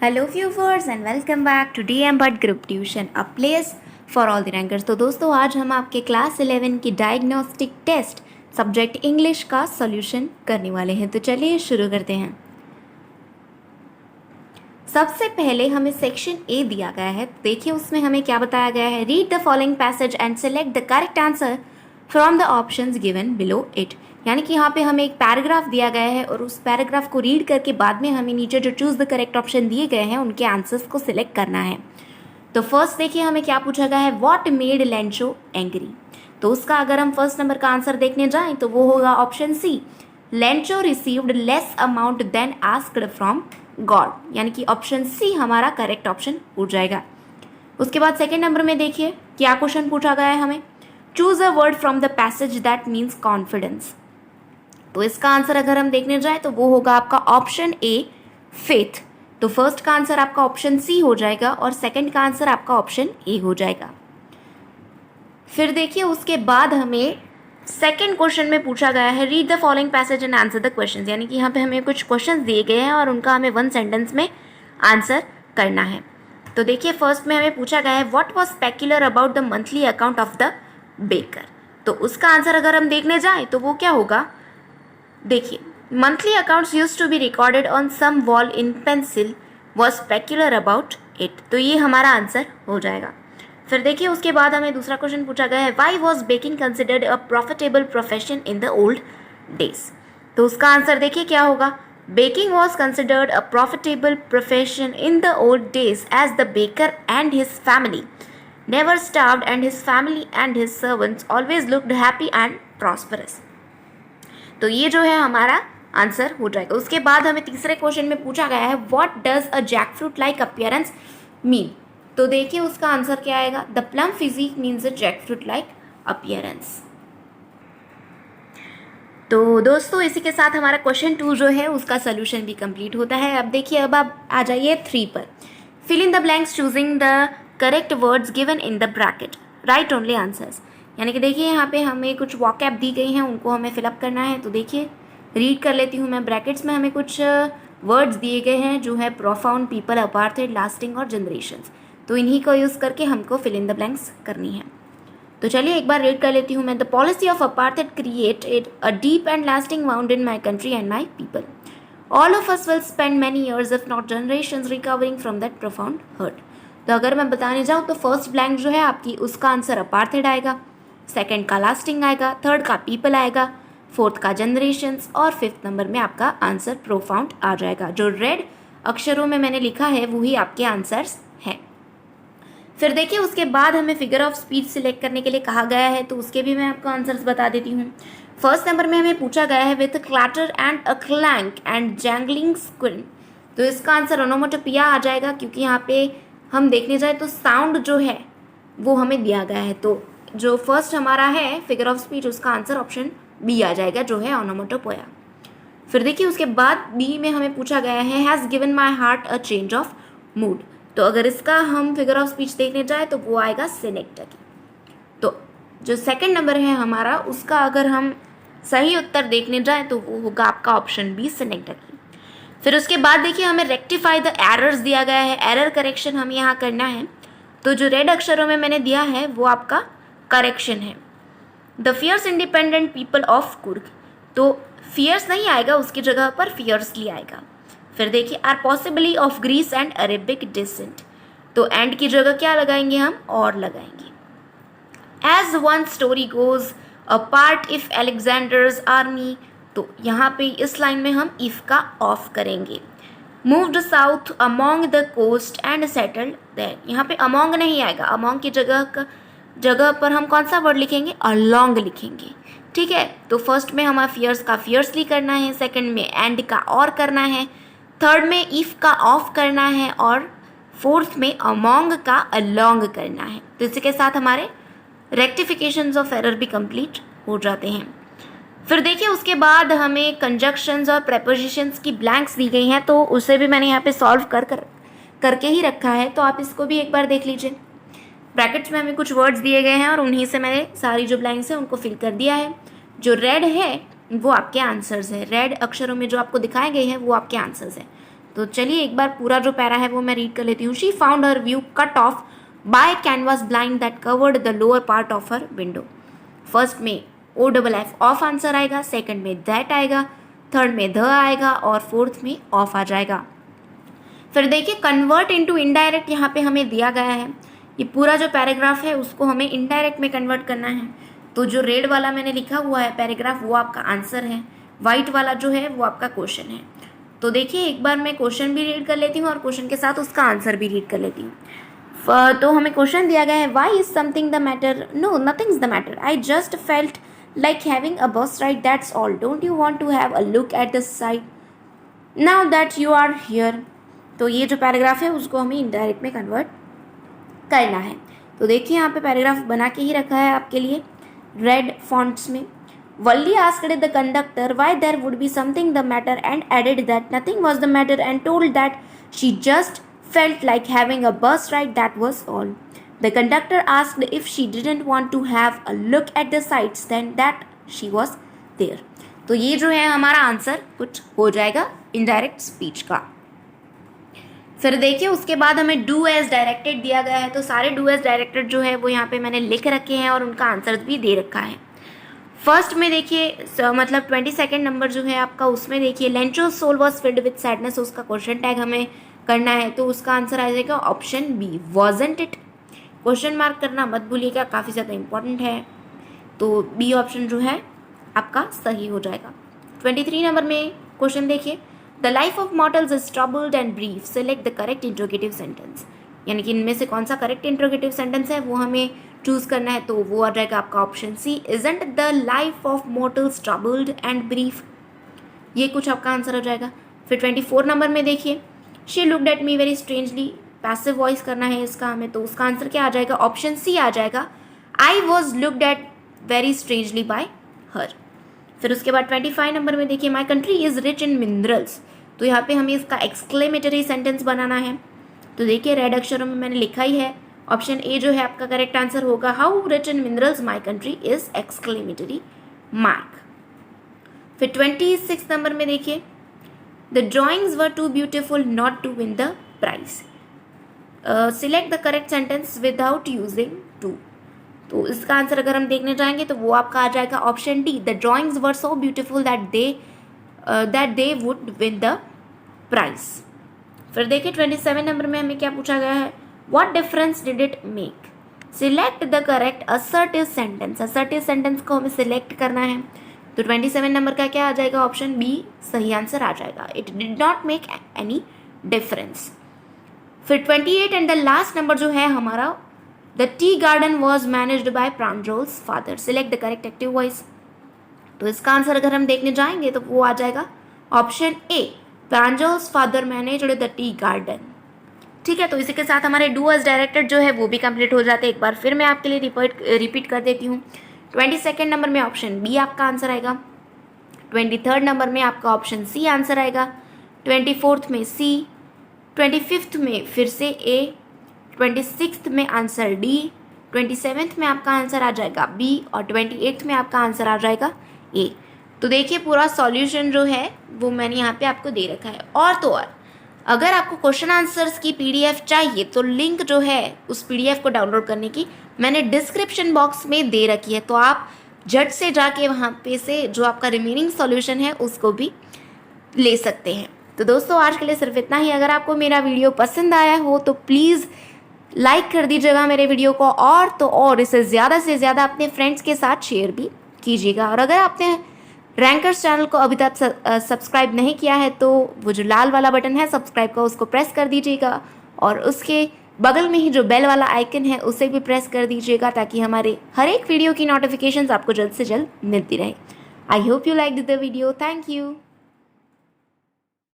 Hello viewers and welcome back to DM Bhatt Group Tuition, a place for all the rankers। तो दोस्तों आज हम आपके class 11 की डायग्नोस्टिक टेस्ट सब्जेक्ट इंग्लिश का सॉल्यूशन करने वाले हैं। तो चलिए शुरू करते हैं। सबसे पहले हमें सेक्शन ए दिया गया है। देखिए उसमें हमें क्या बताया गया है। Read the following passage and select the correct answer from the options given below it. यानी कि यहाँ पे हमें एक पैराग्राफ दिया गया है और उस पैराग्राफ को रीड करके बाद में हमें नीचे जो चूज द करेक्ट ऑप्शन दिए गए हैं उनके आंसर्स को सिलेक्ट करना है। तो फर्स्ट देखिए हमें क्या पूछा गया है, व्हाट मेड लेंचो एंग्री। तो उसका अगर हम फर्स्ट नंबर का आंसर देखने जाएं तो वो होगा option C, Lencho received less amount than asked from God. यानी कि ऑप्शन सी हमारा करेक्ट ऑप्शन हो जाएगा। उसके बाद सेकेंड नंबर में देखिए क्या क्वेश्चन पूछा गया है हमें, choose a word from the passage that means confidence. तो इसका आंसर अगर हम देखने जाए तो वो होगा आपका ऑप्शन ए, फेथ। तो फर्स्ट का आंसर आपका ऑप्शन सी हो जाएगा और सेकंड का आंसर आपका ऑप्शन ए हो जाएगा। फिर देखिए उसके बाद हमें सेकंड क्वेश्चन में पूछा गया है, read the following passage and answer the questions. यानी कि यहाँ पे हमें कुछ क्वेश्चंस दिए गए हैं और उनका हमें वन सेंटेंस में आंसर करना है। तो देखिए फर्स्ट में हमें पूछा गया है, what was specular about the monthly account of the baker. तो उसका आंसर अगर हम देखने जाए तो वो क्या होगा, देखिए monthly accounts used to be recorded on some wall in pencil was specular about it. तो ये हमारा आंसर हो जाएगा। फिर देखिए उसके बाद हमें दूसरा क्वेश्चन पूछा गया है, why was baking considered a profitable profession in the old days. तो उसका आंसर देखिए क्या होगा, baking was considered a profitable profession in the old days as the baker and his family never starved and his family and his servants always looked happy and prosperous. तो ये जो है हमारा आंसर हो जाएगा। उसके बाद हमें तीसरे क्वेश्चन में पूछा गया है, what does a jackfruit like appearance mean. तो देखिए उसका आंसर क्या आएगा, the plump physique means a jackfruit like appearance. तो दोस्तों इसी के साथ हमारा क्वेश्चन 2 जो है उसका सोल्यूशन भी कंप्लीट होता है। अब देखिए अब आप आ जाइए 3 पर। Fill in the blanks choosing the correct words given in the bracket, write only answers. यानी कि देखिए यहाँ पे हमें कुछ वॉकैब दी गई हैं, उनको हमें फिलअप करना है। तो देखिए रीड कर लेती हूँ मैं। ब्रैकेट्स में हमें कुछ वर्ड्स दिए गए हैं जो है प्रोफाउंड, पीपल, अपार्थेड, लास्टिंग और जनरेशंस। तो इन्हीं को यूज़ करके हमको फिल इन द ब्लैंक्स करनी है। तो चलिए एक बार रीड कर लेती हूँ मैं। The policy of apartheid created a deep and lasting wound in my country and my people. All of us will spend many years if not generations recovering from that profound hurt. तो अगर मैं बताने जाऊँ तो first blank जो है आपकी उसका आंसर अपार्थेड आएगा, सेकंड का लास्टिंग आएगा, थर्ड का पीपल आएगा, फोर्थ का जनरेशंस और फिफ्थ नंबर में आपका आंसर प्रोफाउंड आ जाएगा। जो रेड अक्षरों में मैंने लिखा है वही आपके आंसर्स हैं। फिर देखिए उसके बाद हमें फिगर ऑफ स्पीच सिलेक्ट करने के लिए कहा गया है, तो उसके भी मैं आपको आंसर्स बता देती हूँ। फर्स्ट नंबर में हमें पूछा गया है, with clatter and a clank and jangling squirm. तो इसका आंसर ओनोमेटोपिया आ जाएगा, क्योंकि यहाँ पे हम देखने जाए तो साउंड जो है वो हमें दिया गया है। तो जो फर्स्ट हमारा है फिगर ऑफ स्पीच उसका आंसर ऑप्शन बी आ जाएगा जो है ओनोमेटोपोया। फिर देखिए उसके बाद बी में हमें पूछा गया है, has given my heart a change of mood. तो अगर इसका हम फिगर ऑफ स्पीच देखने जाए तो वो आएगा सिनेक्टकी। तो जो सेकंड नंबर है हमारा उसका अगर हम सही उत्तर देखने जाए तो वो होगा आपका ऑप्शन बी, सिनेक्टकी। फिर उसके बाद देखिए हमें रेक्टिफाई द एरर्स दिया गया है, एरर करेक्शन हमें यहाँ करना है। तो जो रेड अक्षरों में मैंने दिया है वो आपका करेक्शन है, the fierce independent people of Coorg. तो फियर्स नहीं आएगा, उसकी जगह पर फियर्सली आएगा। फिर देखिए are possibly of Greek and Arabic descent. तो एंड की जगह क्या लगाएंगे हम, और लगाएंगे। As one story goes a part if Alexander's army. तो यहाँ पे इस लाइन में हम इफ का ऑफ करेंगे। Moved south among the coast and settled there. यहाँ पे अमोंग नहीं आएगा, अमोंग की जगह पर हम कौन सा वर्ड लिखेंगे, अलोंग लिखेंगे। ठीक है, तो फर्स्ट में हमारा फियर्स का फियर्सली करना है, सेकंड में एंड का और करना है, थर्ड में इफ का ऑफ करना है और फोर्थ में अमोंग का अलोंग करना है। तो इसी के साथ हमारे रेक्टिफिकेशंस ऑफ एरर भी कंप्लीट हो जाते हैं। फिर देखिए उसके बाद हमें कंजक्शंस और प्रेपोजिशंस की ब्लैंक्स दी गई हैं, तो उसे भी मैंने यहाँ पे सॉल्व करके ही रखा है, तो आप इसको भी एक बार देख लीजिए। ब्रैकेट्स में हमें कुछ वर्ड्स दिए गए हैं और उन्हीं से मैंने सारी जो ब्लैंक्स हैं उनको फिल कर दिया है। जो रेड है वो आपके आंसर्स है, रेड अक्षरों में जो आपको दिखाए गए हैं वो आपके आंसर्स हैं। तो चलिए एक बार पूरा जो पैरा है वो मैं रीड कर लेती हूँ. She found her view cut off by canvas blind that covered the lower part of her window. First में OFF ऑफ आंसर आएगा, सेकंड में दैट आएगा, थर्ड में द आएगा और फोर्थ में ऑफ आ जाएगा. फिर देखिए कन्वर्ट इनटू इनडायरेक्ट यहाँ पे हमें दिया गया है. ये पूरा जो पैराग्राफ है उसको हमें इनडायरेक्ट में कन्वर्ट करना है. तो जो रेड वाला मैंने लिखा हुआ है पैराग्राफ वो आपका आंसर है, वाइट वाला जो है वो आपका क्वेश्चन है. तो देखिए एक बार मैं क्वेश्चन भी रीड कर लेती हूँ और क्वेश्चन के साथ उसका आंसर भी रीड कर लेती हूँ. तो हमें क्वेश्चन दिया गया है, why is something the matter? No, nothing is the matter. I just felt like having a bus ride, that's all. Don't you want to have a look at the site now that you are here? तो ये जो paragraph है उसको हमें indirect में convert करना है. तो देखिए यहाँ पे पैराग्राफ बना के ही रखा है आपके लिए रेड फॉन्ट्स में. Valli asked the conductor why there would be something the matter and added that nothing was the matter and told that she just felt like having a bus ride, that was all. The conductor asked if she didn't want to have a look at the sights, then that she was there. तो ये जो है हमारा answer कुछ हो जाएगा indirect speech का. फिर देखिए उसके बाद हमें डू एज डायरेक्टेड दिया गया है. तो सारे डू एज डायरेक्टेड जो है वो यहाँ पे मैंने लिख रखे हैं और उनका आंसर भी दे रखा है. फर्स्ट में देखिए मतलब 22 नंबर जो है आपका उसमें देखिए Lencho's soul was filled with sadness. उसका क्वेश्चन टैग हमें करना है तो उसका आंसर आ जाएगा option B, wasn't it. Question mark करना मत भूलिएगा, काफ़ी ज़्यादा इंपॉर्टेंट है. तो बी ऑप्शन जो है आपका सही हो जाएगा. 23 नंबर में क्वेश्चन देखिए, the life of mortals is troubled and brief, select the correct interrogative sentence. यानी कि इनमें से कौन सा करेक्ट इंट्रोगेटिव सेंटेंस है वो हमें चूज़ करना है. तो वो आ जाएगा आपका option C, isn't the life of mortals troubled and brief. ये कुछ आपका आंसर हो जाएगा. फिर 24 नंबर में देखिए, she looked at me very strangely, passive voice करना है इसका हमें. तो उसका आंसर क्या आ जाएगा? ऑप्शन सी आ जाएगा, I was looked at very strangely bye हर. फिर उसके बाद 25 नंबर में देखिए, माई country is rich in minerals. तो यहाँ पे हमें इसका एक्सक्लेमेटरी सेंटेंस बनाना है. तो देखिए रेड अक्षरों में मैंने लिखा ही है, ऑप्शन ए जो है आपका करेक्ट आंसर होगा, how rich in minerals my country is exclamatory mark. फिर 26 नंबर में देखिए, the drawings were too beautiful not to win the prize. Select the correct sentence without using too. तो इसका answer अगर हम देखने जाएंगे तो वो आपका आ जाएगा option D, the drawings were so beautiful that they would win the prize. फिर देखिए 27 नंबर में हमें क्या पूछा गया है, what difference did it make, select the correct assertive sentence. Assertive sentence को हमें सिलेक्ट करना है. तो 27 नंबर का क्या आ जाएगा? ऑप्शन बी सही आंसर आ जाएगा, it did not make any difference. फिर 28 एंड द लास्ट नंबर जो है हमारा, the tea garden was managed by Pranjol's father, select the correct active voice. तो इसका आंसर अगर हम देखने जाएंगे तो वो आ जाएगा option A, Pranjol's father managed the tea garden. ठीक है, तो इसी के साथ हमारे डू एज डायरेक्टेड जो है वो भी कंप्लीट हो जाते हैं. एक बार फिर मैं आपके लिए रिपीट कर देती हूँ. 22 नंबर में ऑप्शन बी आपका आंसर आएगा, 23 नंबर में आपका ऑप्शन सी आंसर आएगा, 24 में सी, 25 में फिर से ए, 26 में आंसर डी, 27 में आपका आंसर आ जाएगा बी और 28 में आपका आंसर आ जाएगा ए. तो देखिए पूरा सॉल्यूशन जो है वो मैंने यहाँ पे आपको दे रखा है. और तो और अगर आपको क्वेश्चन आंसर्स की PDF चाहिए तो लिंक जो है उस PDF को डाउनलोड करने की मैंने डिस्क्रिप्शन बॉक्स में दे रखी है. तो आप झट से जाके वहाँ पे से जो आपका रिमेनिंग सॉल्यूशन है उसको भी ले सकते हैं. तो दोस्तों आज के लिए सिर्फ इतना ही. अगर आपको मेरा वीडियो पसंद आया हो तो प्लीज़ लाइक कर दीजिएगा मेरे वीडियो को, और तो और इसे ज़्यादा से ज़्यादा अपने फ्रेंड्स के साथ शेयर भी कीजिएगा. और अगर आपने रैंकर्स चैनल को अभी तक सब्सक्राइब नहीं किया है तो वो जो लाल वाला बटन है सब्सक्राइब का उसको प्रेस कर दीजिएगा और उसके बगल में ही जो बेल वाला आइकन है उसे भी प्रेस कर दीजिएगा ताकि हमारे हर एक वीडियो की नोटिफिकेशंस आपको जल्द से जल्द मिलती रहे. I hope you like the video. Thank you.